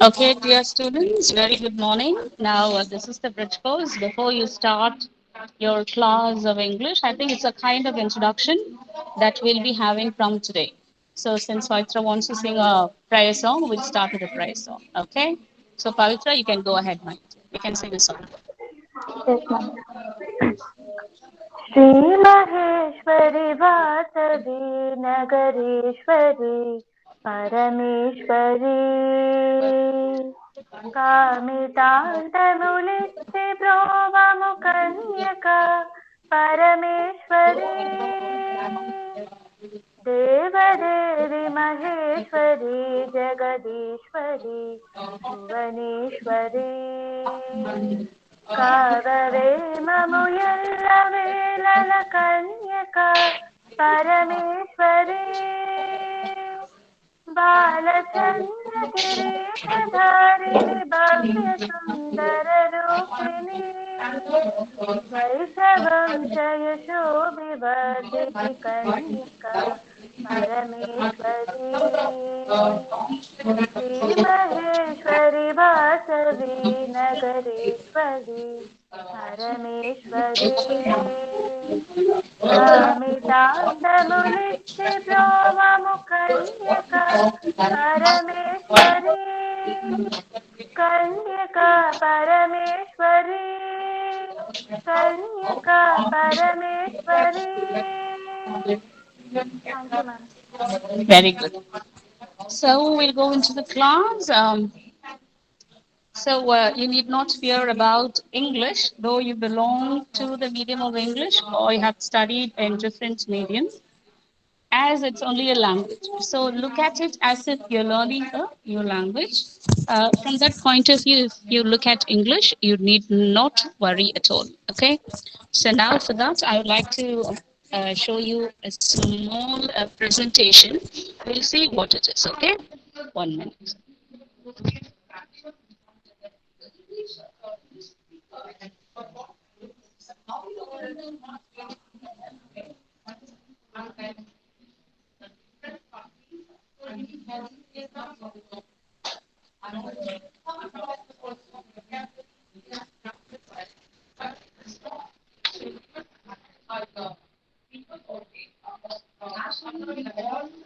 Okay, dear students, very good morning. Now, this is the bridge course. Before you start your class of English, I think it's a kind of introduction that we'll be having from today. So, since Pavitra wants to sing a prayer song, we'll start with a prayer song. Okay? So, Pavitra, you can go ahead, mate. You can sing a song. Yes, ma'am. श्रीमहेश्वरि Vasavi नगरेश्वरि परमेश्वरी कामितान्तमुलित्तिप्रोममुकन्यका परमेश्वरी देवदेवी महेश्वरी जगदीश्वरी भुवनेश्वरी काववे ममुयल्लवेलल कन्यका परमेश्वरी बालचन्द्रकिरीटधारिणि भव्यसुन्दररूपिणी वैष्णवं च यशोभिवर्धिनि कन्यका परमेश्वरी श्रीमहेश्वरि वासवी नगरेश्वरि परमेश्वरी कामितान्तमुलित्तिप्रोममुकन्यका परमेश्वरी कन्यका परमेश्वरी कन्यका परमेश्वरी. Thank you, ma'am. Very good. So, we'll go into the class. So you need not fear about English, though you belong to the medium of English or you have studied in different mediums, as it's only a language. So look at it as if you're learning a new language. From that point of view, if you look at English, you need not worry at all. Okay. So now for that, I would like to show you a small presentation. We'll see what it is. Okay. 1 minute.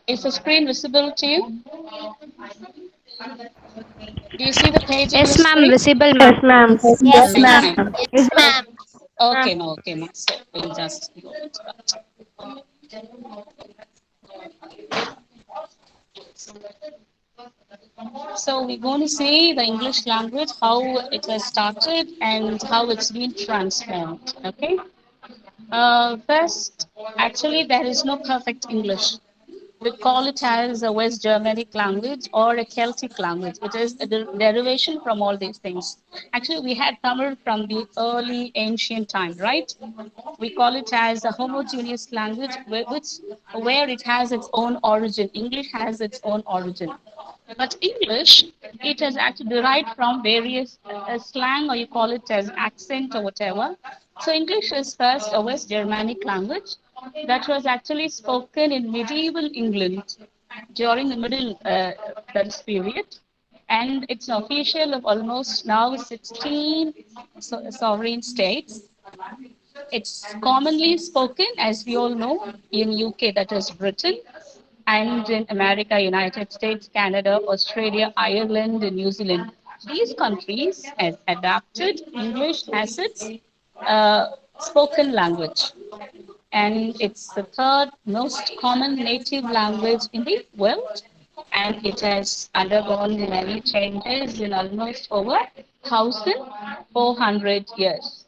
Is the screen visible to you? Do you see the page in your Yes, ma'am. screen? Visible, Yes, ma'am. ma'am. Yes, Yes, Fine, ma'am. ma'am. fine. Yes, ma'am. Okay, no, okay, no. So we'll just go into that. So we're going to see the English language, how it has started and how it's been transformed. Okay. First, actually, there is no perfect English. We call it as a West Germanic language or a Celtic language. It is a derivation from all these things. Actually, we had Tamil from the early ancient time, right? We call it as a homogeneous language, where it has its own origin. English has its own origin. But English, it has actually derived from various slang, or you call it as accent or whatever. So English is first a West Germanic language that was actually spoken in medieval England during the Middle period, and it's an official of almost now 16 sovereign states. It's commonly spoken, as we all know, in UK, that is Britain, and in America, United States, Canada, Australia, Ireland, and New Zealand. These countries have adapted English as its uh, spoken language, and it's the third most common native language in the world, and it has undergone many changes in almost over 1,400 years.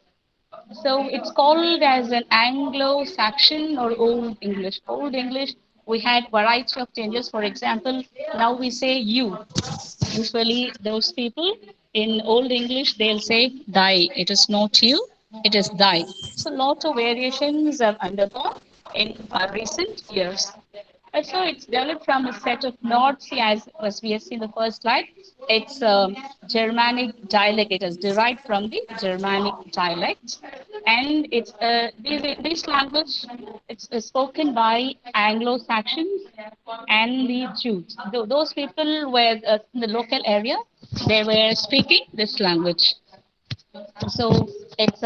So it's called as an Anglo-Saxon or Old English. Old English, we had variety of changes. For example, now we say you. Usually, those people in Old English, they'll say thy. It is not you, it is thy. So lot of variations have undergone in recent years. So it's developed from a set of notes, as we have seen the first slide. It's Germanic dialect. It is derived from the Germanic dialect. And this language it's spoken by Anglo-Saxons and the Jews. Those people were in the local area. They were speaking this language. So it's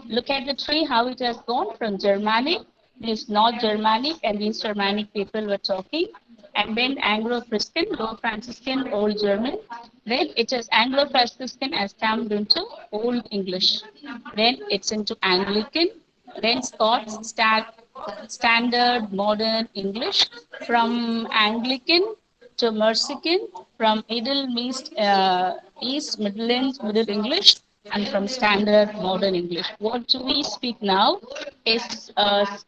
look at the tree, how it has gone from Germanic, this North Germanic, and these Germanic people were talking, and then Anglo-Christian, Low Franciscan, Old German. Then it is Anglo-Franciscan has turned into Old English. Then it's into Anglican, then Scots, Standard Modern English, from Anglican to Mercian, from East Midlands Middle English, and from Standard Modern English. What we speak now is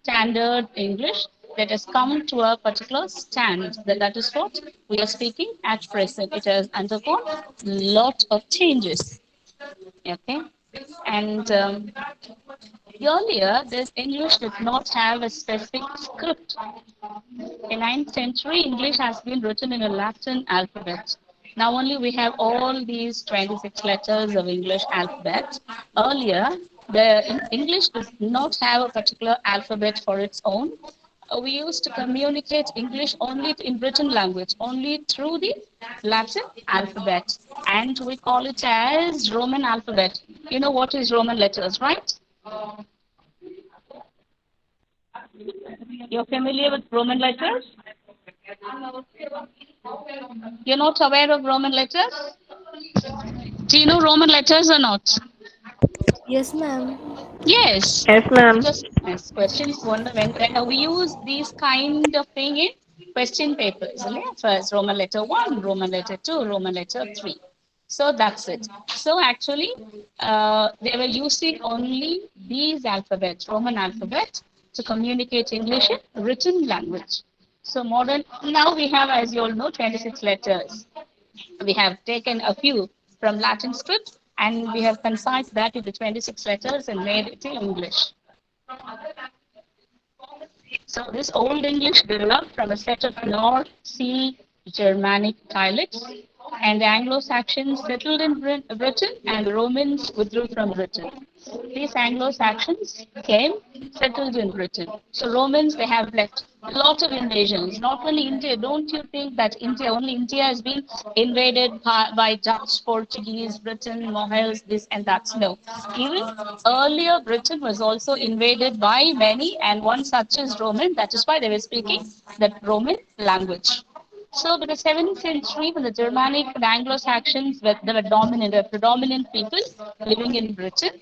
Standard English that has come to a particular stand. That is what we are speaking at present. It has undergone lot of changes. Okay, and earlier this English did not have a specific script. In ninth century, English has been written in a Latin alphabet. Now only we have all these 26 letters of English alphabet. Earlier, the English does not have a particular alphabet for its own. We used to communicate English only in written language, only through the Latin alphabet. And we call it as Roman alphabet. You know what is Roman letters, right? You're familiar with Roman letters? You're not aware of Roman letters? Do you know Roman letters or not? Yes, ma'am. Yes, Yes, ma'am. because yes, questions when we use these kind of thing in question papers. First, Roman letter one, Roman letter two, Roman letter three. So that's it. So actually, they were using only these alphabets, Roman alphabet, to communicate English in written language. So modern now we have, as you all know, 26 letters. We have taken a few from Latin script and we have concised that into 26 letters and made it in English. So this Old English developed from a set of North Sea Germanic dialects, and the Anglo-Saxons settled in Britain, and the Romans withdrew from Britain. These Anglo-Saxons came, settled in Britain. So Romans, they have left a lot of invasions. Not only India. Don't you think that only India has been invaded by Dutch, Portuguese, Britain, Mohels, this and that? No. Even earlier, Britain was also invaded by many, and one such is Roman. That is why they were speaking that Roman language. So, by the 7th century, when the Germanic and Anglo-Saxons were the dominant, the predominant people living in Britain,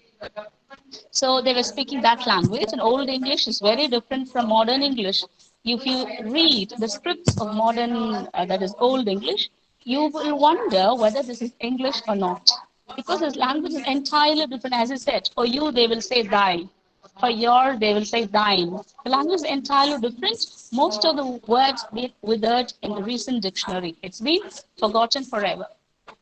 so they were speaking that language, and Old English is very different from modern English. If you read the scripts of modern, that is Old English, you will wonder whether this is English or not. Because this language is entirely different. As I said, for you, they will say thy. For your, they will say thine. The language is entirely different. Most of the words get withered in the recent dictionary. It's been forgotten forever.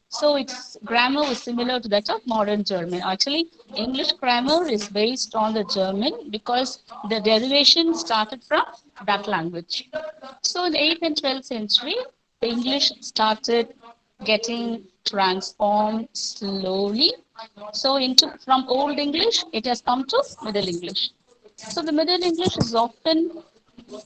So its grammar was similar to that of modern German. Actually, English grammar is based on the German because the derivation started from that language. So in the 8th and 12th century, the English started getting transformed slowly. So into from Old English, it has come to Middle English. So the Middle English is often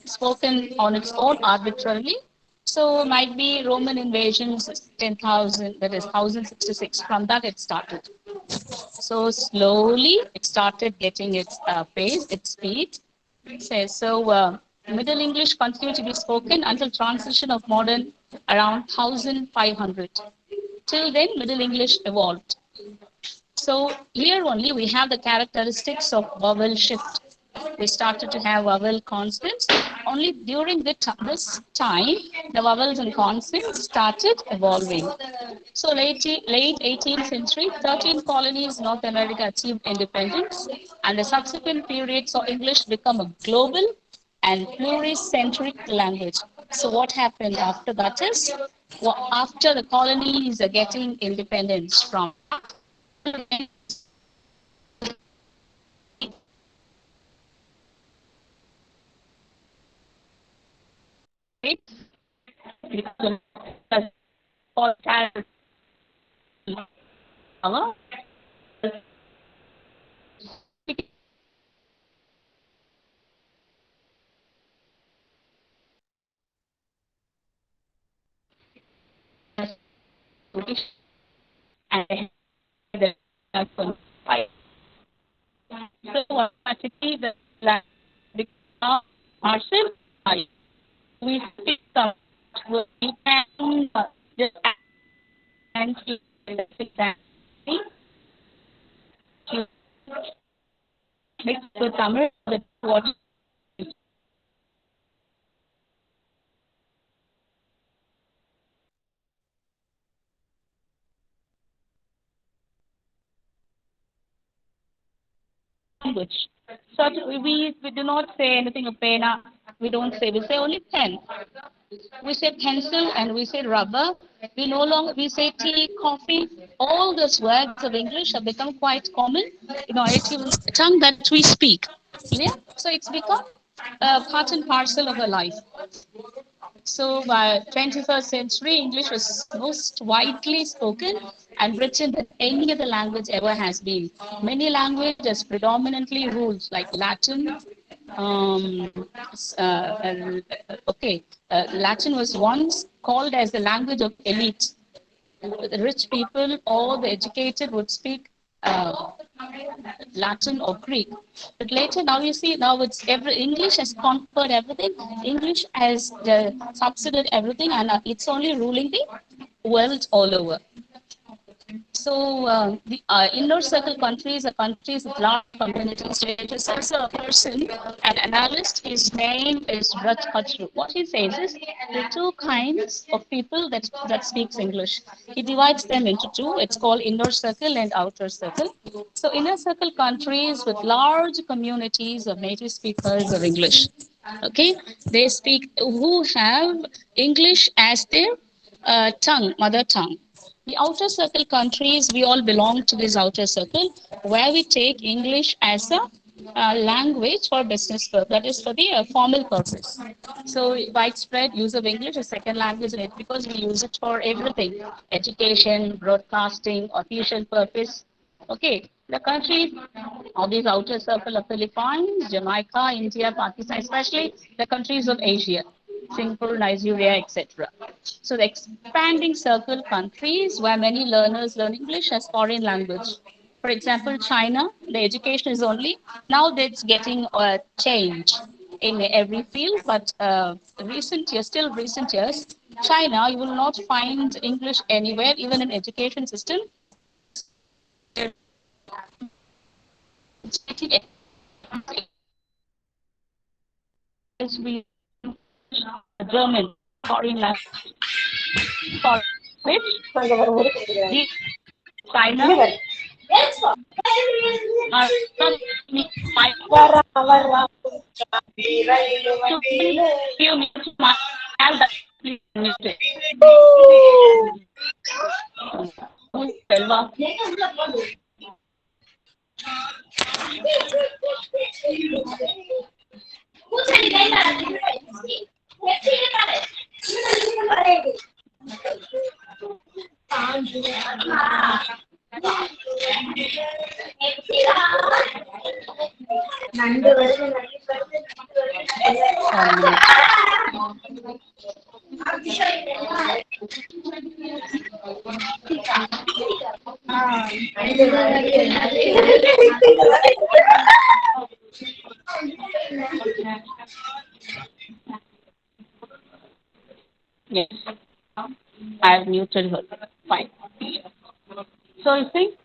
spoken on its own arbitrarily. So might be Roman invasions 10,000, that is 1066. From that it started. So slowly it started getting its pace, its speed. It says so. Middle English continued to be spoken until transition of modern around 1500. Till then, Middle English evolved. So here only we have the characteristics of vowel shift. We started to have vowel consonants. Only during this time, the vowels and consonants started evolving. So late 18th century, 13 colonies in North America achieved independence, and the subsequent period saw English become a global and pluricentric language. So what happened after that is, well, after the colonies are getting independence from and they have the five. So automatically the language becomes partial. We speak some. You can just add to the you mix with Tamil with what language. So we do not say anything of pena. We don't say. We say only pen. We say pencil and we say rubber. We no longer we say tea, coffee. All those words of English have become quite common in our native tongue that we speak. Yeah. So it's become part and parcel of our life. So by 21st century, English was most widely spoken and written than any other language ever has been. Many languages predominantly ruled, like Latin. Um, okay, Latin was once called as the language of elite. The rich people or the educated would speak Latin or Greek. But later, now you see, now it's every English has conquered everything. English has subsidized everything, and it's only ruling the world all over. So the inner circle countries are countries with large communities. It is also a person, an analyst. His name is Raj Kachru. What he says is there are two kinds of people that speaks English. He divides them into two. It's called inner circle and outer circle. So inner circle countries with large communities of native speakers of English. Okay, they speak who have English as their tongue, mother tongue. The outer circle countries, we all belong to this outer circle where we take English as a language for business purpose, that is for the formal purpose. So widespread use of English is second language in it because we use it for everything, education, broadcasting, official purpose. Okay, the countries of this outer circle of Philippines, Jamaica, India, Pakistan, especially the countries of Asia, Singapore, Nigeria, etc. So the expanding circle countries where many learners learn English as foreign language. For example, China, the education is only now that's getting a change in every field, but recent years, still recent years, China, you will not find English anywhere, even in education system. We German foreign language for which the China are my to few minutes my have that muted. Selva. Yes, I've muted her. Fine. So you see,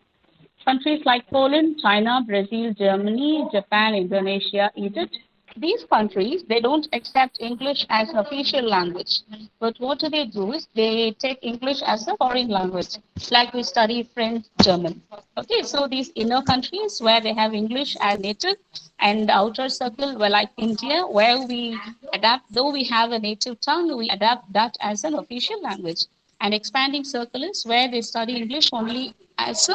countries like Poland, China, Brazil, Germany, Japan, Indonesia, Egypt, these countries, they don't accept English as an official language. But what do is they take English as a foreign language, like we study French, German. Okay, so these inner countries where they have English as native and the outer circle, where like India, where we adapt, though we have a native tongue, we adapt that as an official language. And expanding circle is where they study English only as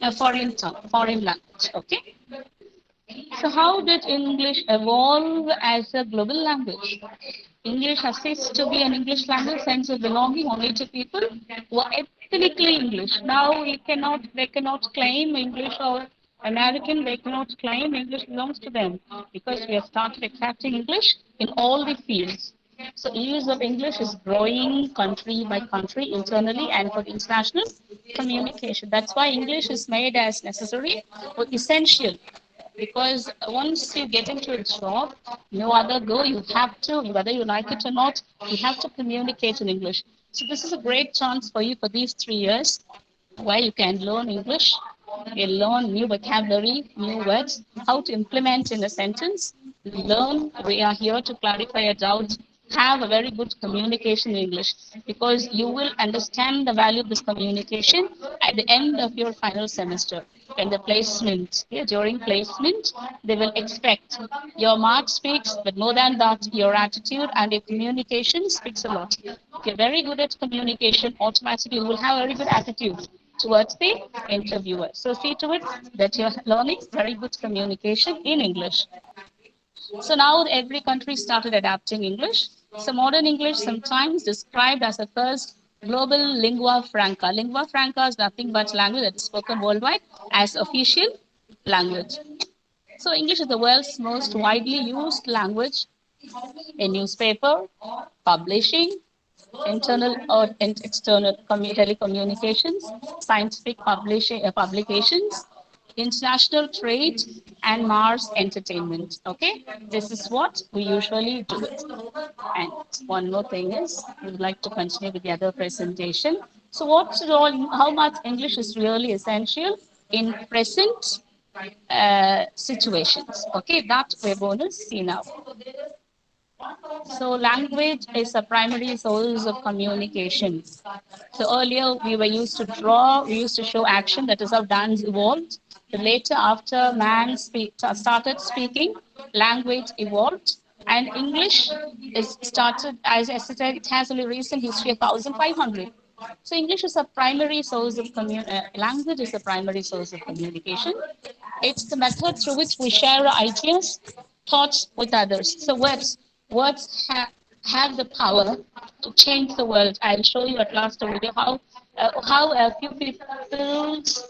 a foreign tongue, foreign language. Okay. So how did English evolve as a global language? English has ceased to be an English language sense of belonging only to people who are ethnically English. Now they cannot claim English or American, they cannot claim English belongs to them because we have started accepting English in all the fields. So use of English is growing country by country internally and for international communication. That's why English is made as necessary or essential because once you get into a job, no other go. You have to, whether you like it or not, you have to communicate in English. So this is a great chance for you for these 3 years where you can learn English, you learn new vocabulary, new words, how to implement in a sentence, learn. We are here to clarify a doubt. Have a very good communication in English because you will understand the value of this communication at the end of your final semester. In the placement, yeah, during placement, they will expect your mark speaks, but more than that, your attitude and your communication speaks a lot. If you're very good at communication, automatically you will have a very good attitude towards the interviewer. So see to it that you're learning very good communication in English. So now every country started adapting English. So modern English sometimes described as a first global lingua franca. Lingua franca is nothing but language that is spoken worldwide as official language. So English is the world's most widely used language in newspaper, publishing, internal or external telecommunications, scientific publications, international trade, and Mars entertainment. Okay, this is what we usually do. And one more thing is, we would like to continue with the other presentation. So, what's role? How much English is really essential in present situations? Okay, that we're going to see now. So language is a primary source of communication. So earlier we were used to draw, we used to show action. That is how dance evolved. But later, after man started speaking, language evolved, and English is started. As I said, it has only recent history of 1,500. So English is a primary source of language is a primary source of communication. It's the method through which we share our ideas, thoughts with others. So words have the power to change the world. I'll show you at last a video how a few people's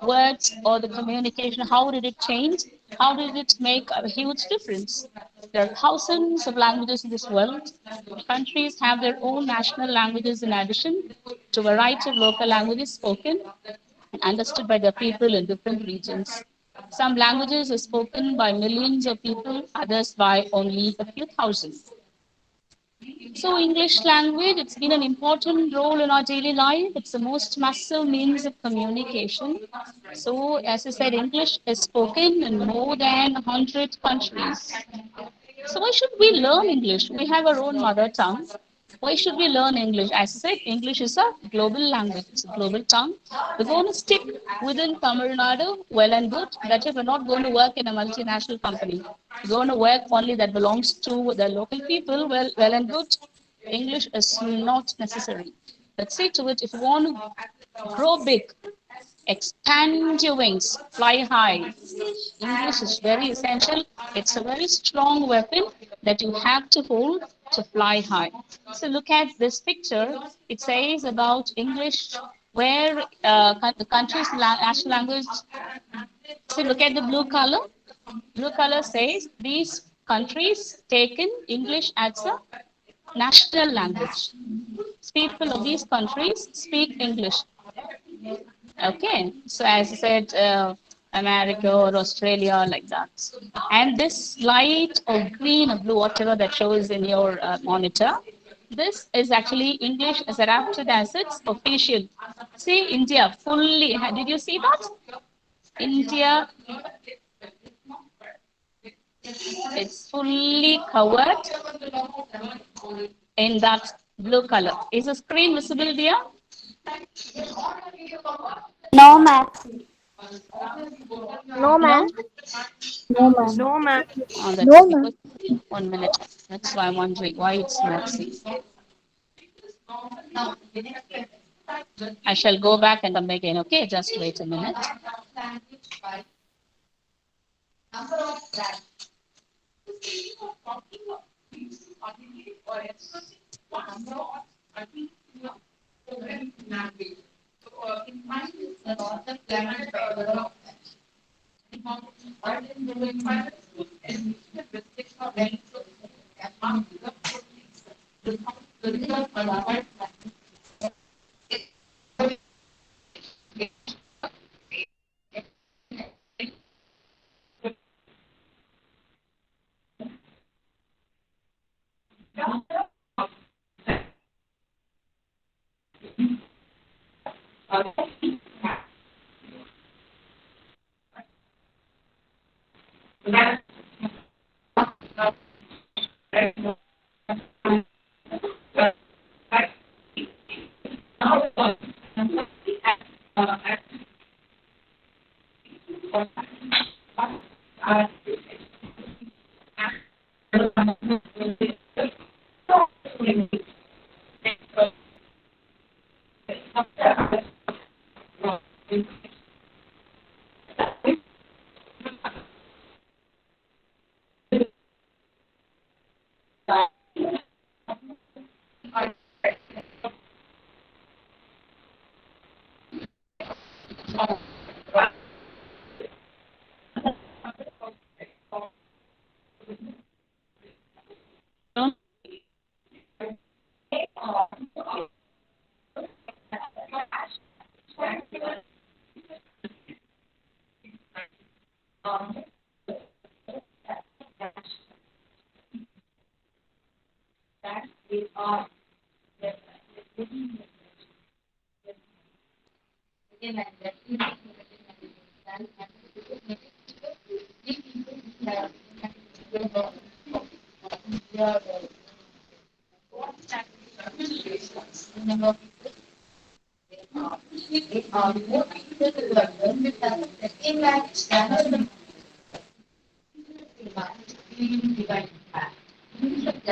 words or the communication, how did it change? How did it make a huge difference? There are thousands of languages in this world. Countries have their own national languages in addition to a variety of local languages spoken and understood by the people in different regions. Some languages are spoken by millions of people, others by only a few thousand. So English language, it's been an important role in our daily life. It's the most massive means of communication. So as I said, English is spoken in more than 100 countries. So why should we learn English? We have our own mother tongue. Why should we learn English? As I said, English is a global language. It's a global tongue. We're going to stick within Tamil Nadu, well and good. That is, we're not going to work in a multinational company. We're going to work only that belongs to the local people, well and good. English is not necessary. Let's see to it, if you want to grow big, expand your wings, fly high. English is very essential. It's a very strong weapon that you have to hold to fly high. So look at this picture. It says about English, where the country's national language. So look at the blue color. Blue color says these countries taken English as a national language. People of these countries speak English. Okay, so as I said, America or Australia, like that. And this light or green or blue, whatever that shows in your monitor, this is actually English is adapted as its official. See, India fully, did you see that? India, it's fully covered in that blue color. Is the screen visible, dear? No, ma'am. No, No? ma'am. No, ma'am. No, ma'am. Oh, that's No, because ma'am. 1 minute. That's why I'm wondering why it's not seen. I shall go back and come again. Okay, just wait a minute.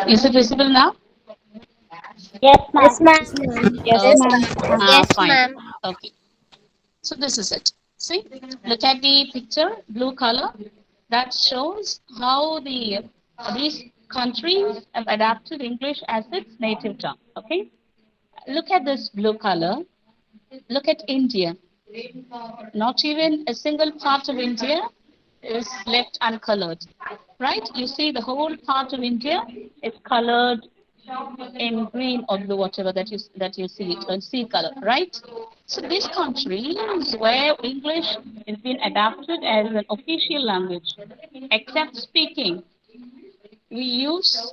Is it visible now? Yes, ma'am. Yes, ma'am. Yes, Okay. ma'am. Fine. Okay. So this is it. See, look at the picture, blue color. That shows how these countries have adapted English as its native tongue. Okay. Look at this blue color. Look at India. Not even a single part of India is left uncolored. Right? You see the whole part of India is colored in green or blue, whatever that you see it, sea color, right? So this country is where English has been adapted as an official language. Except speaking, we use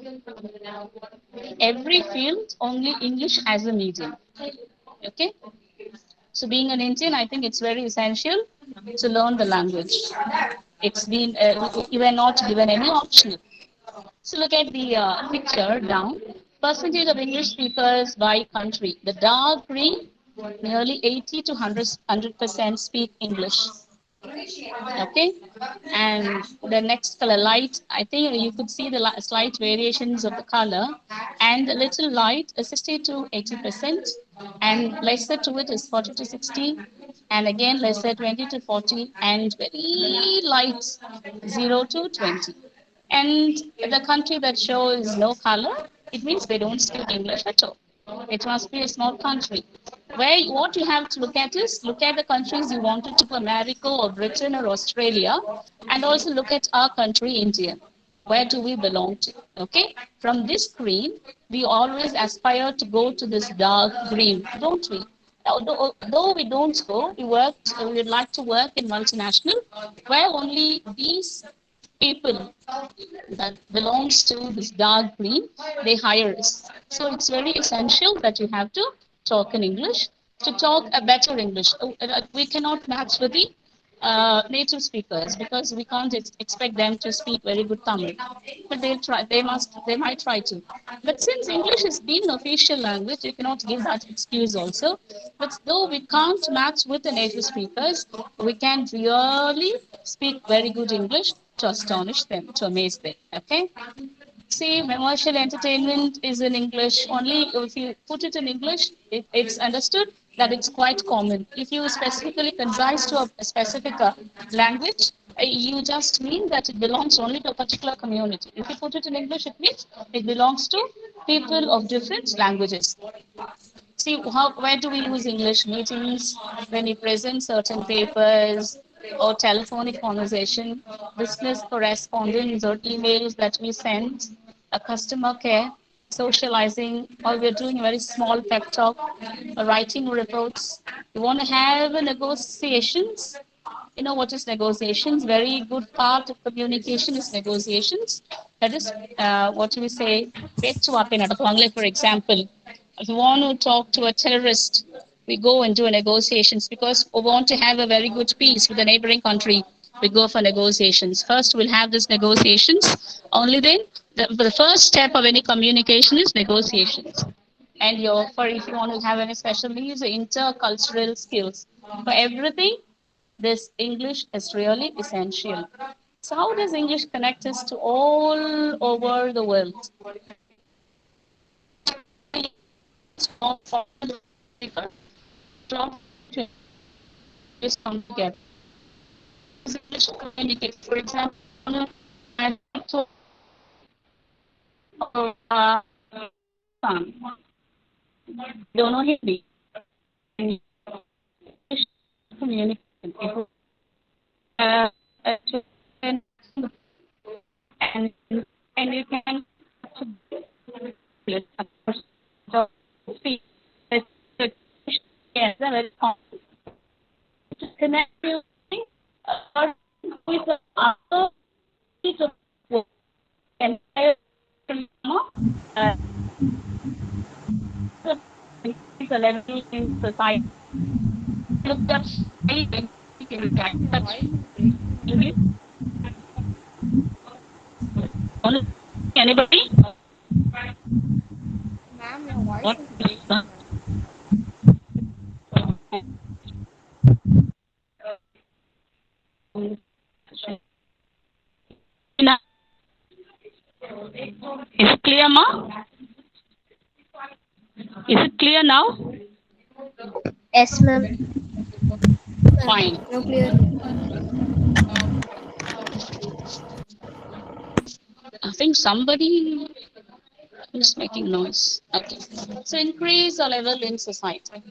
every field only English as a medium. Okay. So being an Indian, I think it's very essential to learn the language. It's been you were not given any option. So look at the picture down. Percentage of English speakers by country. The dark green, nearly 80 to 100% speak English. Okay, and the next color light, I think you could see the slight variations of the color, and a little light is 60 to 80%, and lesser to it is 40 to 60, and again lesser 20 to 40, and very light 0 to 20. And the country that shows no color, it means they don't speak English at all. It must be a small country. Where what you have to look at is look at the countries you wanted to go, America or Britain or Australia, and also look at our country, India. Where do we belong to? Okay. From this green, we always aspire to go to this dark green, don't we? Though we don't go, we would like to work in multinational, where only these people that belongs to this dark green, they hire us. So it's very essential that you have to talk in English, to talk a better English. We cannot match with the native speakers because we can't expect them to speak very good Tamil. But they'll try. They might try to. But since English has been an official language, you cannot give that excuse also. But though we can't match with the native speakers, we can really speak very good English to astonish them, to amaze them. Okay. See, commercial entertainment is in English. Only if you put it in English, it's understood that it's quite common. If you specifically concise to a specific language, you just mean that it belongs only to a particular community. If you put it in English, it means it belongs to people of different languages. See, where do we use English meetings when we present certain papers or telephonic conversation, business correspondence or emails that we send, a customer care. socializing, or we're doing a very small pep talk, or writing reports. You want to have negotiations. You know what is negotiations? Very good part of communication is negotiations. That is what we say, for example, if you want to talk to a terrorist, we go and do negotiations because we want to have a very good peace with the neighboring country. We go for negotiations. First, we'll have these negotiations. Only then, the first step of any communication is negotiations. And for if you want to have any special needs, intercultural skills. For everything, this English is really essential. So how does English connect us to all over the world? Strong to come together. English communicate. For example, I told uh, son, don't know Hindi. And communicate. Uh, and and you can speak yes, very to connect you or with the other piece of work and uh, the level in society. Look up touch anybody? Ma'am, your voice What is is breaking, the ma'am. is it clear, ma? Is it clear now? Yes, ma'am. Ma'am, Fine. no clear. I think somebody is making noise. Okay. So increase the level in society.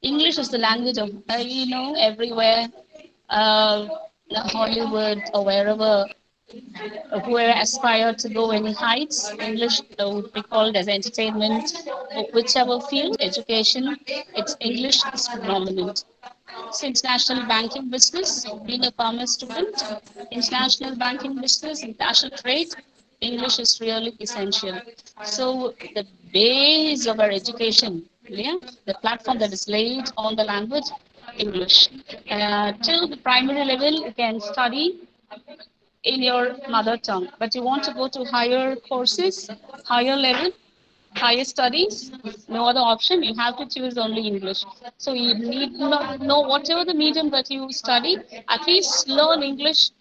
English is the language of everywhere, uh, Hollywood or wherever, whoever aspire to go any heights. English would be called as entertainment, whichever field, education. It's English is predominant. So international banking business, being a commerce student, international banking business, international trade, English is really essential. So the base of our education, yeah, the platform that is laid on the language, English. Till the primary level, you can study in your mother tongue, but you want to go to higher courses, higher level, higher studies, no other option. You have to choose only English. So you need not know whatever the medium that you study, at least learn English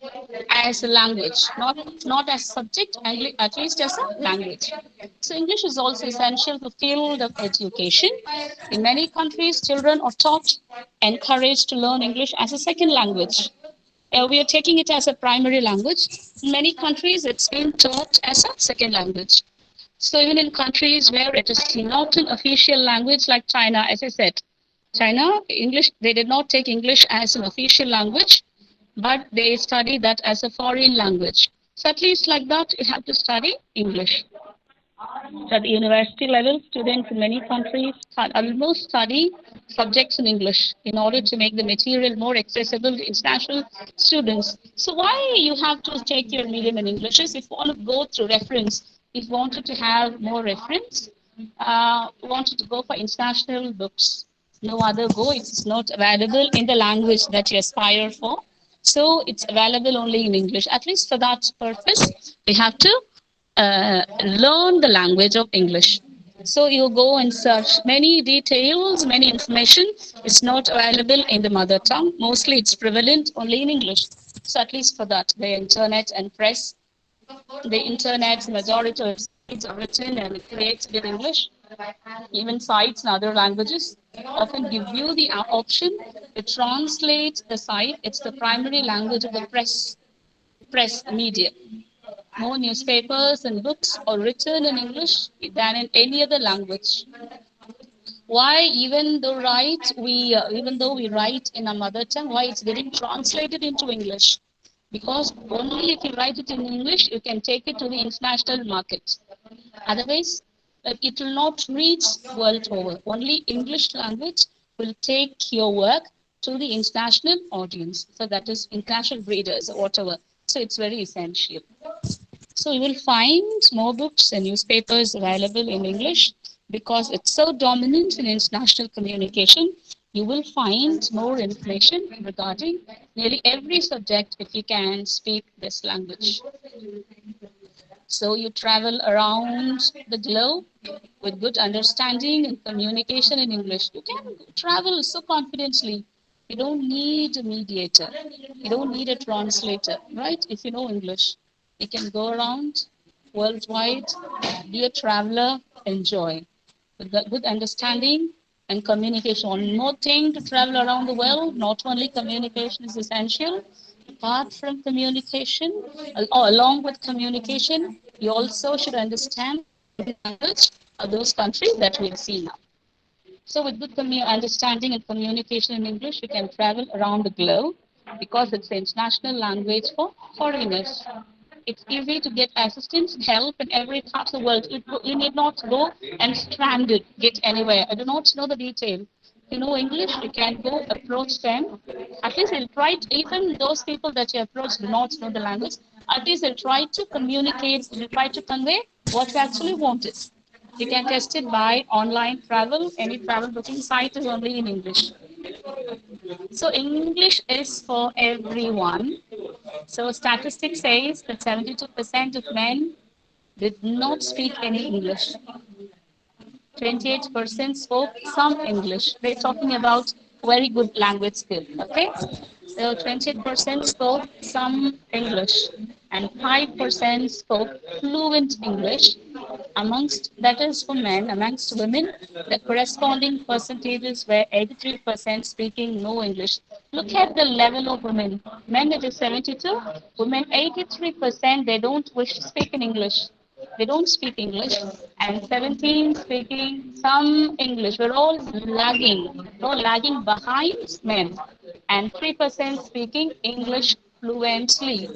as a language, not as subject, at least as a language. So English is also essential to field of education. In many countries, children are taught, encouraged to learn English as a second language. We are taking it as a primary language. In many countries, it's being taught as a second language. So even in countries where it is not an official language like China, as I said, China, English, they did not take English as an official language, but they study that as a foreign language. So at least like that, you have to study English. So at the university level, students in many countries almost study subjects in English in order to make the material more accessible to international students. So why you have to take your medium in English is if you want to go through reference, if you wanted to have more reference, wanted to go for international books. No other go, it's not available in the language that you aspire for. So it's available only in English. At least for that purpose, we have to learn the language of English. So you go and search many details, many information is not available in the mother tongue. Mostly it's prevalent only in English. So at least for that, the internet and press, the internet's majority of sites are written and created in English. Even sites in other languages often give you the option to translate the site. It's the primary language of the press media. More newspapers and books are written in English than in any other language. Why, even though we write in our mother tongue, why it's getting translated into English? because only if you write it in English, you can take it to the international market. Otherwise, it will not reach world over. Only English language will take your work to the international audience. So that is international readers or whatever. So it's very essential. So you will find more books and newspapers available in English because it's so dominant in international communication. You will find more information regarding nearly every subject if you can speak this language. So you travel around the globe with good understanding and communication in English. You can travel so confidently. You don't need a mediator. You don't need a translator, right? If you know English, you can go around worldwide, be a traveler, enjoy with good understanding and communication. One more thing to travel around the world, not only communication is essential, apart from communication, or along with communication, you also should understand the language of those countries that we see now. So with good understanding and communication in English, you can travel around the globe because it's the international language for foreigners. It's easy to get assistance, help in every part of the world. You need not go and stranded, get anywhere. I do not know the detail. If you know English, you can go approach them. At least they'll try to, even those people that you approach do not know the language. At least they'll try to communicate, they'll try to convey what you actually wanted. You can test it by online travel. Any travel booking site is only in English. So English is for everyone. So statistics says that 72% of men did not speak any English. 28% spoke some English. We're talking about very good language skill. Okay, so 28% spoke some English, and 5% spoke fluent English. Amongst that is for men, amongst women, the corresponding percentages were 83% speaking no English. Look at the level of women. Men it is 72, women 83%. They don't wish to speak in English. They don't speak English, and 17 speaking some English. We're all lagging, lagging behind men, and 3% speaking English fluently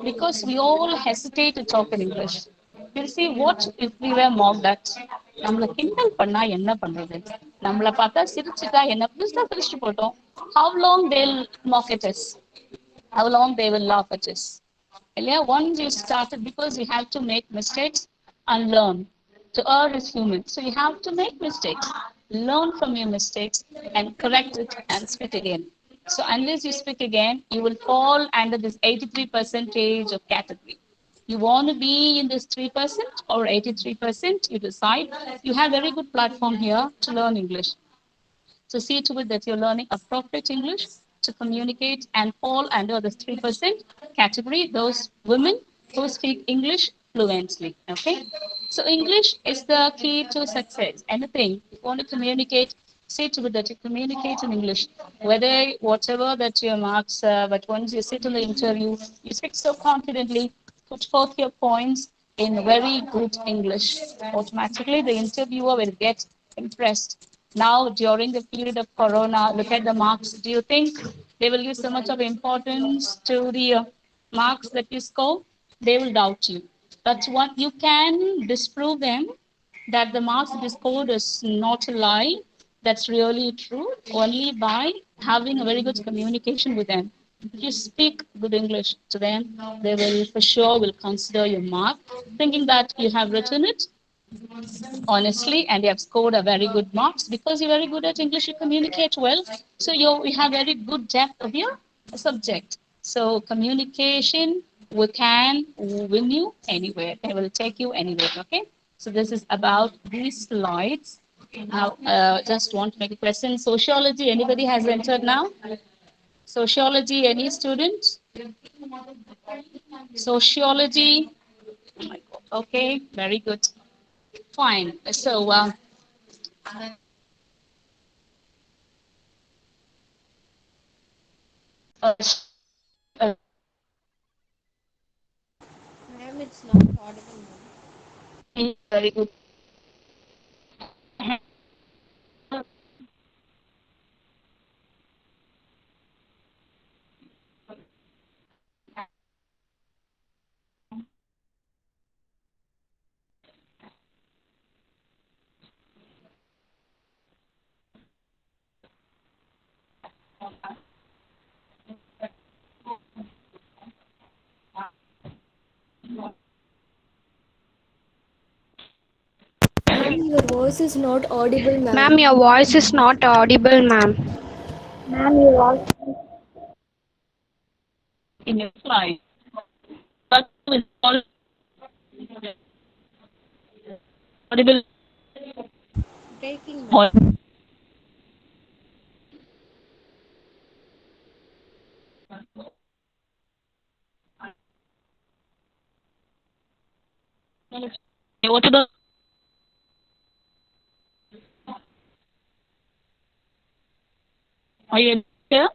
because we all hesitate to talk in English. We'll see what if we were mocked at. நம்மள கிண்டல் பண்ணா என்ன பண்றது நம்மள பார்த்தா சிரிச்சுட்டா என்ன புதுசா சிரிச்சுட்டு போட்டோம் how long they'll mock at us, how long they will laugh at us. Yeah, once you started, because you have to make mistakes and learn. To err is human, so you have to make mistakes, learn from your mistakes, and correct it and speak again. So unless you speak again, you will fall under this 83 percentage of category. You want to be in this 3% or 83%, you decide. You have very good platform here to learn English. So see to it that you're learning appropriate English to communicate and fall under the 3% category, those women who speak English fluently. Okay? So English is the key to success. Anything, if you want to communicate, see to it that you communicate in English. Whether whatever that your marks, but once you sit in the interview, you speak so confidently, put forth your points in very good English. Automatically, the interviewer will get impressed. Now, during the period of Corona, look at the marks. Do you think they will give so much of importance to the marks that you score? They will doubt you. But what you can disprove them that the marks that you scored is not a lie. That's really true only by having a very good communication with them. If you speak good English to them, they will for sure will consider your mark, thinking that you have written it honestly and you have scored a very good marks because you're very good at English, you communicate well. So you have very good depth of your subject. So communication we can win you anywhere. It will take you anywhere. Okay. So this is about these slides. Now, just want to make a question. Sociology, anybody has entered now? Sociology, any student? Sociology. Oh my God. Okay, very good. Fine. So, uh, Ma'am, it's not audible. very good. Ma'am, your voice is not audible, Ma'am, ma'am. your voice is not audible, ma'am. Ma'am, your voice. in your slide. But with all audible Breaking, or ma'am. what about are you here?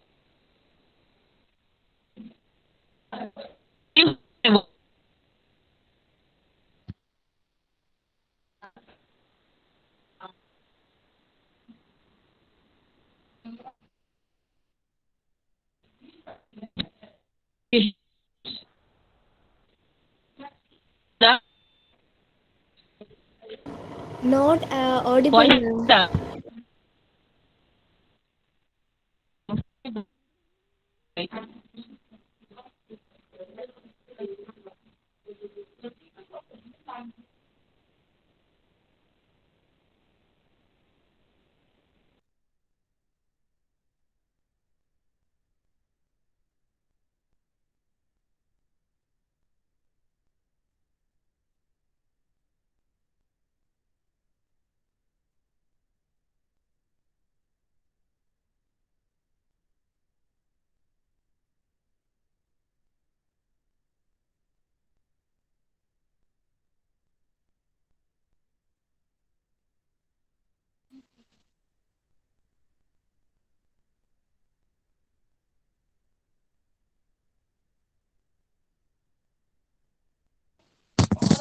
Not audible, Why is ma'am. that?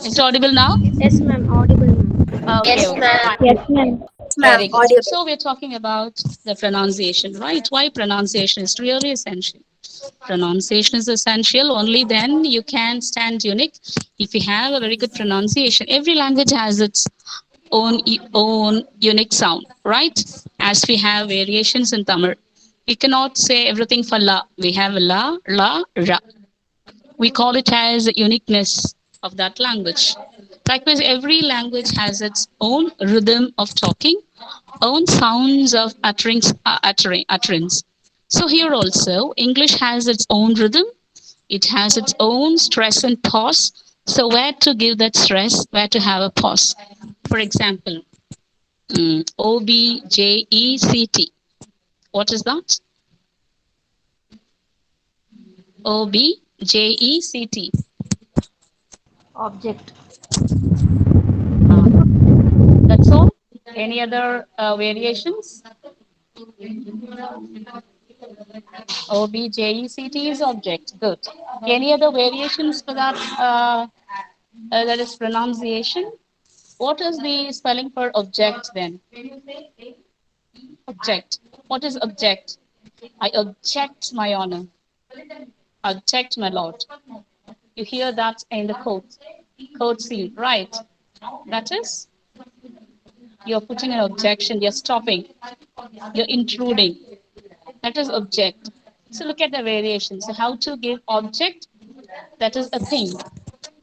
It's audible now? Yes, ma'am, audible, ma'am. Okay, Yes, okay, ma'am. fine. Yes, ma'am. Ma'am, Very good. audible. So we're talking about the pronunciation, right? Why pronunciation is really essential. Pronunciation is essential. Only then you can stand unique if you have a very good pronunciation. Every language has its own unique sound, right? As we have variations in Tamil, we cannot say everything for la. We have la, la, ra. We call it as a uniqueness of that language. Likewise, every language has its own rhythm of talking, own sounds of utterance. So here also, English has its own rhythm. It has its own stress and pause. So where to give that stress, where to have a pause. For example, object. What is that? object. Object. That's all. Any other variations? Object is object. Good. Any other variations for that? That is pronunciation. What is the spelling for object then? Object. What is object? I object my honor. Object my lord. You hear that in the code scene, right? That is, you're putting an objection, you're stopping, you're intruding. That is object. So look at the variations. So how to give object? That is a thing.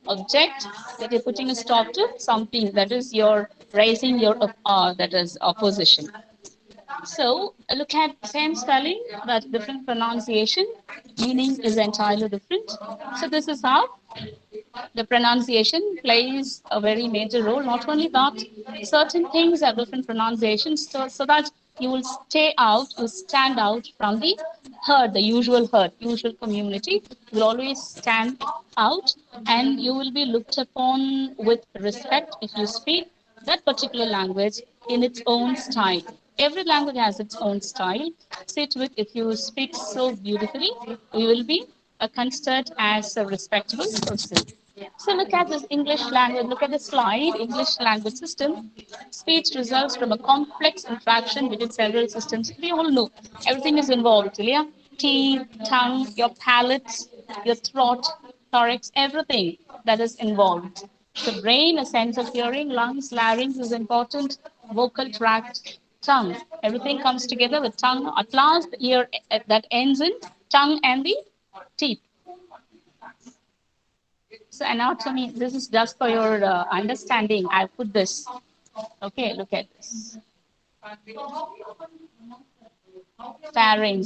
Object that you're putting a stop to something. That is you're raising your that is opposition. So look at same spelling but different pronunciation. Meaning is entirely different. So this is how the pronunciation plays a very major role. Not only that, certain things have different pronunciations, so that you will stay out, you stand out from the herd, usual community. You will always stand out, and you will be looked upon with respect if you speak that particular language in its own style. Every language has its own style. Sit with if you speak so beautifully, you will be considered as a respectable person. So look at this English language, look at the slide, English language system. Speech results from a complex interaction between several systems. We all know everything is involved, yeah? Teeth, tongue, your palate, your throat, thorax, everything that is involved. The brain, a sense of hearing, lungs, larynx is important, vocal tract, tongue. Everything comes together with tongue. At last, the ear that ends in tongue and the teeth. So anatomy, this is just for your understanding. I put this. Okay, look at this. Pharynx,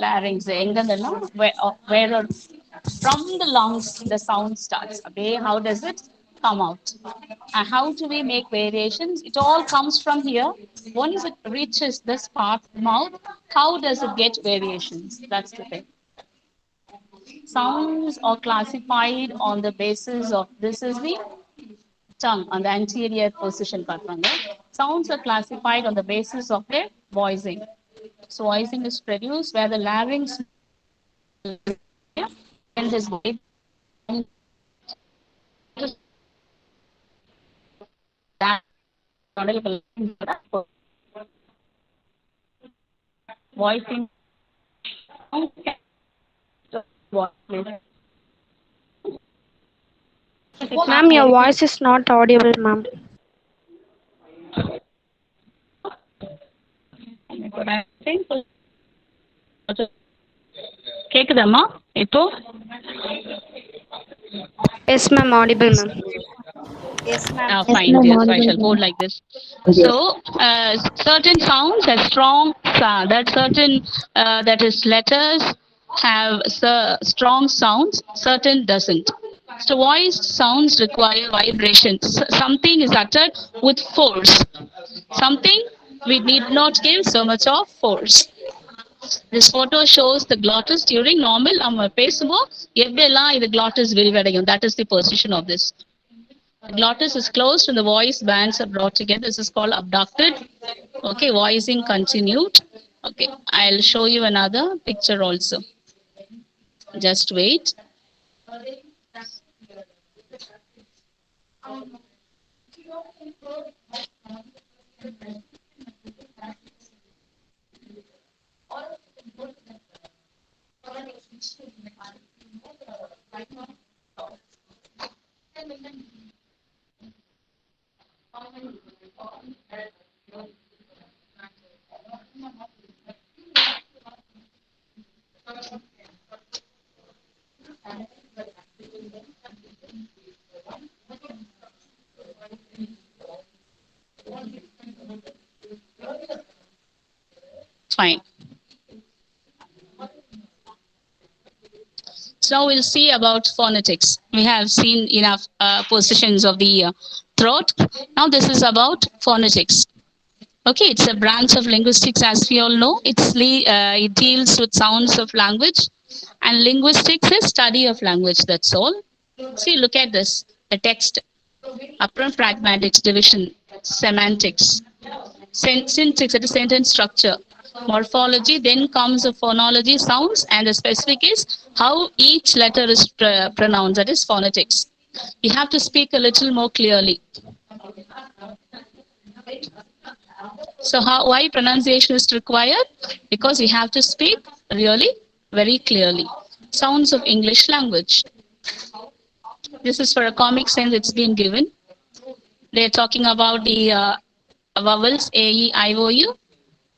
larynx, எங்கெங்கெல்லாம் where from the lungs the sound starts. Okay, how does it come out? And how do we make variations? It all comes from here. Once it reaches this part, mouth, how does it get variations? That's the thing. Sounds are classified on the basis of this is the tongue on the anterior position பார்ப்பாங்க. Sounds are classified on the basis of their voicing. So voicing is produced where the larynx and his voice voicing Ma'am, your voice is not audible, ma'am. கேக்குதாம்மா இப்போ Yes, ma'am, audible, ma'am. Yes, ma'am. fine, dear. So I shall hold like this. So, certain sounds have strong sound. That certain that is letters have strong sounds. Certain doesn't. So, voiced sounds require vibrations. Something is uttered with force. Something we need not give so much of force. This photo shows the glottis during normal நம்ம பேசும்போது எப்படியெல்லாம் இது glottis விரிவடையும். That is the position of this. The glottis is closed and the voice bands are brought together. This is called abducted. Okay, voicing continued. Okay, I'll show you another picture also. Just wait. Fine. So now we'll see about phonetics. We have seen enough positions of the throat. Now this is about phonetics. Okay, it's a branch of linguistics, as we all know. It deals with sounds of language, and linguistics is study of language. That's all. See, look at this: a text, upper pragmatics, division, semantics, syntax, that is sentence structure, morphology. Then comes the phonology, sounds, and the specific is how each letter is pronounced. That is phonetics. You have to speak a little more clearly. So why pronunciation is required? Because you have to speak really very clearly. Sounds of English language. This is for a comic sense it's been given. They're talking about the vowels A, E, I, O, U,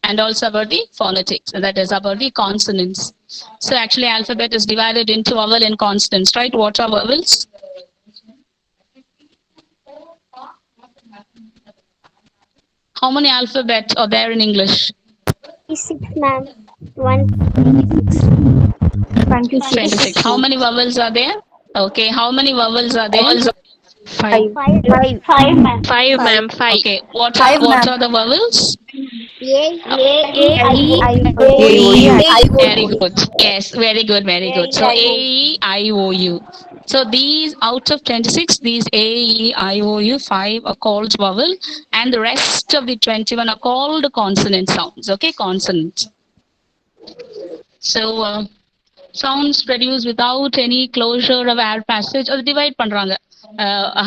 and also about the phonetics, that is about the consonants. So actually alphabet is divided into vowel and consonants, right? What are vowels? How many alphabets are there in English? 26, ma'am. 126. 26. How many vowels are there? Okay, how many vowels are there? 5. 5, ma'am. 5, ma'am. 5. Okay, what are the vowels? Very good. Yes, very good, very good. So A, E, I, O, U. So these out of 26, these A, E, I, O, U, 5 are called vowel, and the rest of the 21 are called consonant sounds. Okay, consonants. So sounds produced without any closure of air passage or divide பண்றாங்க.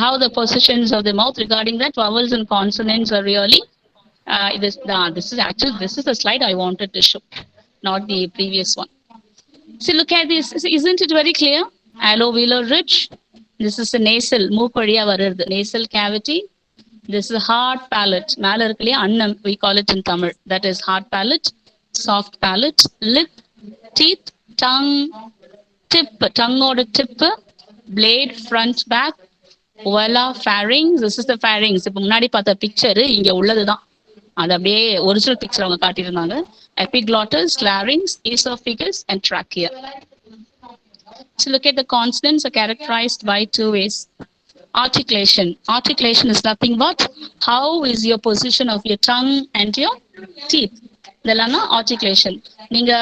How the positions of the mouth regarding that vowels and consonants are really this is the slide I wanted to show, not the previous one. See, look at this. Isn't it very clear? Alveolar ridge. This is a nasal, மூக்கு வழியா வருது, nasal cavity. This is hard palate. மேல இருக்குல்லையா அன்னம், we call it in Tamil. That is hard palate, soft palate, lip, teeth, tongue, tip, tongue ஓட tip, blade, front, back, Voila pharynx, this is the pharynx. இப்போ முன்னாடி பார்த்த picture இங்க உள்ளதுதான். அது அப்படியே ஒரிஜினல் பிக்சர் அவங்க காட்டியிருந்தாங்க. Epiglottis, larynx, esophagus and trachea. So look at the consonants are characterized by two ways. Articulation. Articulation is nothing but how is your position of your tongue and your teeth. இதெல்லாம் articulation. நீங்க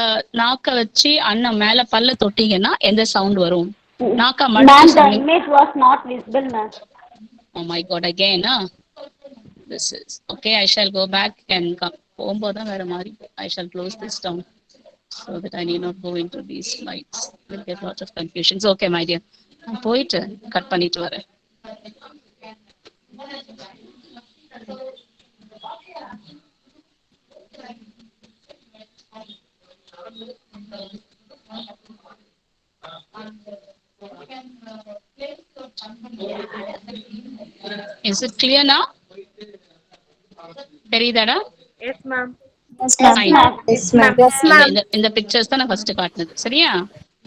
நாக்க வச்சு அண்ணன் மேல பல்ல தொட்டீங்கன்னா எந்த sound வரும்? நாக்க Ma'am, மடக்கி the image was not visible, ma'am. Oh my god, again, this is okay. I shall go back and come. போகும்போதுதான் வேற மாதிரி. I shall close this down so that I need not go into these slides. We'll get lots of confusions. Okay, my dear. நான் போயிட்டு cut பண்ணிட்டு வரேன். Is it clear now? தெரியுதாடா? Yes, ma'am. Yes, Fine. ma'am. Yes, ma'am. Yes, ma'am. இந்த pictures தான் நான் first காட்டினது. சரியா?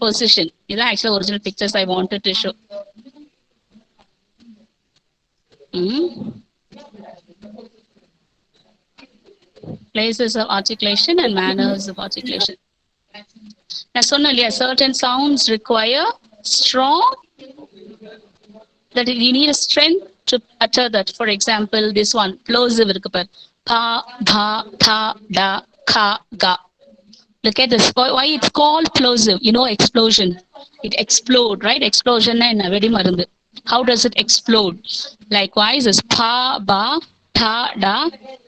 Position இதான் ஆக்சுவலா original pictures I wanted to show. Places of articulation and manners of articulation. நான் சொன்னேன் இல்லையா, certain sounds require strong, that you need a strength to utter that. For example, this one, plosive இருக்கு பார். Pa, bha, tha, da, ka, ga. Look at this. Why it's called plosive? You know, explosion. It explode, right? Explosion na very marundu. How does it explode? Likewise, is pa, ba, tha, da,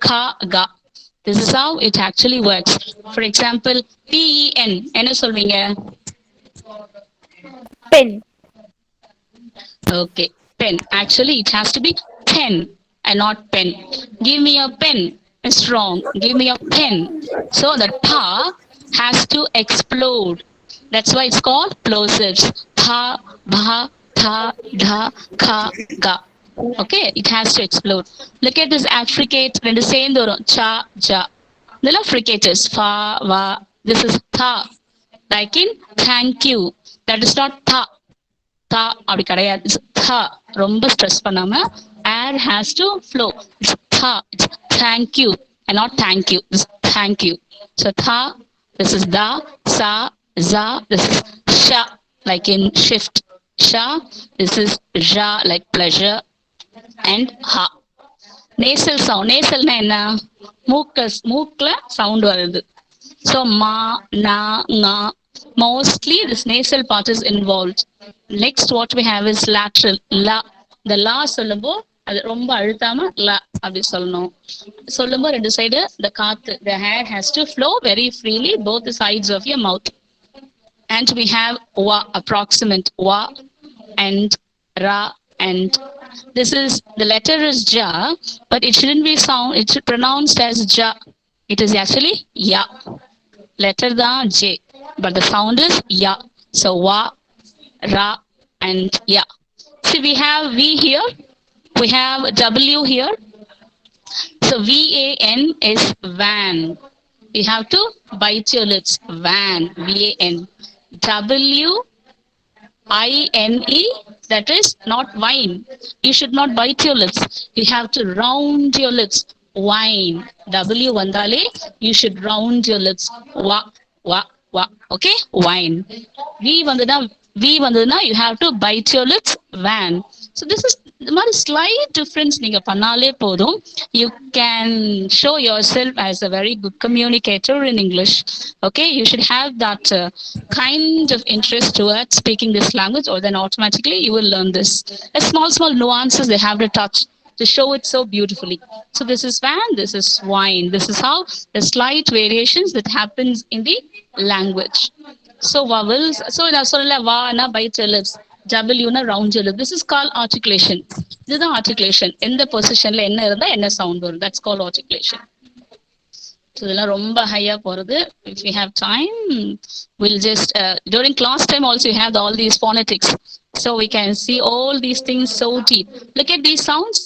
ka, ga. This is how it actually works. For example, pen. என்ன சொல்வீங்க? Pen. Okay, pen. Actually, it has to be pen and not pen. Give me a pen. It's wrong. Give me a pen. So the pa has to explode. That's why it's called plosives. Pa, bha, tha, da, ka, ga. Okay, it has to explode. Look at this affricate. ரெண்டு சேர்ந்து வரும். Cha, ja. இதெல்லாம் fricates. Fa, va. This is tha. Like in thank you. That is not tha. Tha அப்படி கிடையாது. Tha. ரொம்ப stress பண்ணாம air has to flow. It's tha. It's thank you and not thank you. This is thank you. So tha. This is da, sa, za. This is sha, like in shift. Sha. This is ja, like pleasure. And ha. Nasal sound. Nasal na என்ன? மூக்குல sound வருது. So ma, na, nga. Mostly this nasal part is involved. Next what we have is lateral. La. The la சொல்லும்போ அது ரொம்ப அழுத்தாம la அப்படி சொல்லணும். சொல்லும்போ ரெண்டு side the காத்து, the air has to flow very freely both the sides of your mouth. And we have wa, approximate wa and ra, and this is the letter is ja, but it shouldn't be sound. It's pronounced as ja. It is actually ya. Letter da j, but the sound is ya. So wa, ra, and ya. See, we have v here. We have w here. So van is van. You have to bite your lips. Van, van. W-I-N-E, that is not wine. You should not bite your lips. You have to round your lips. Wine. W vandale, you should round your lips. Wa, wa, wa. Okay? Wine. V vandana, you have to bite your lips. Van. So this is the மாதிரி slight difference நீங்க பண்ணாலே போதும். You can show yourself as a very good communicator in English. Okay, you should have that kind of interest towards speaking this language, or then automatically you will learn this. The small nuances they have to touch to show it so beautifully. So this is van, this is wine. This is how the slight variations that happens in the language. So vowels. So நான் சொல்லல va na bite your lips. W na round your lips. This is called articulation. This is the articulation. எந்த பொசிஷன்ல என்ன இருந்தா என்ன sound வரும். That's called articulation. So இதெல்லாம் ரொம்ப ஹையா போறது. If we have time, we'll just during class time also you have all these phonetics. So we can see all these things so deep. Look at these sounds.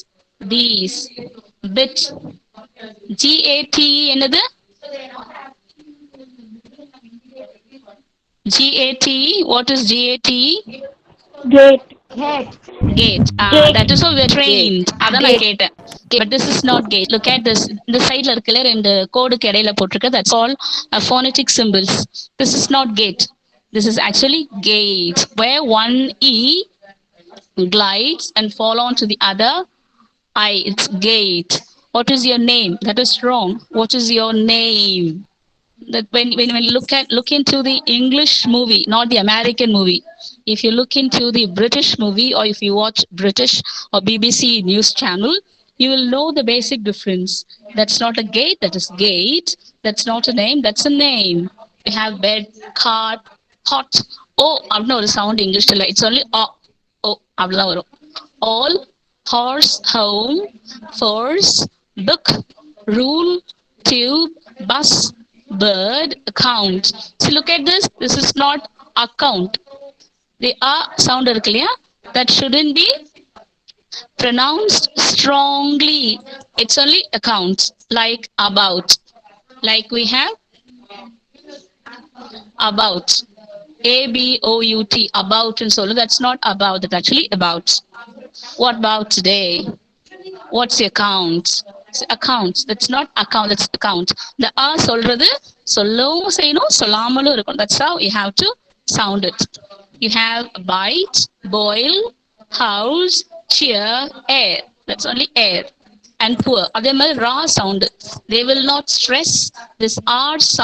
These bit. GAT என்னது? GAT. What is GAT? Gate. Gate. That is how we're trained. அதான் நான் கேட்டேன். But this is not gate. Look at this. The side இருக்குல்ல ரெண்டு கோடுக்கு இடையில போட்டிருக்கு. That's called phonetic symbols. This is not gate. This is actually gate, where one E glides and fall on to the other I. It's gate. What is your name? That is wrong. What is your name? That when you look into the English movie, not the American movie. If you look into the British movie, or if you watch British or BBC news channel, you will know the basic difference. That's not a gate, that is gate. That's not a name, that's a name. We have bed, cart, hot. Oh, I've no sound English till it's only oh, அவ்வளவுதான் வரும். All, horse, home, force, book, rule, tube, bus, bird, account. So look at this. This is not account. The sound இருக்கு இல்லையா? That shouldn't be pronounced strongly. It's only accounts, like about. Like we have about. ABOUT, about and so. That's not about, that's actually about. What about today? What's the account? It's accounts. That's not account, that's account. The சொல்றது சொல்லவும் செய்யணும் சொல்லாமலும் இருக்கும். That's how you have to sound it. You have bite, boil, house, cheer, air. That's only air. And poor. அதே மாதிரி raw sound. They will not stress this R sound.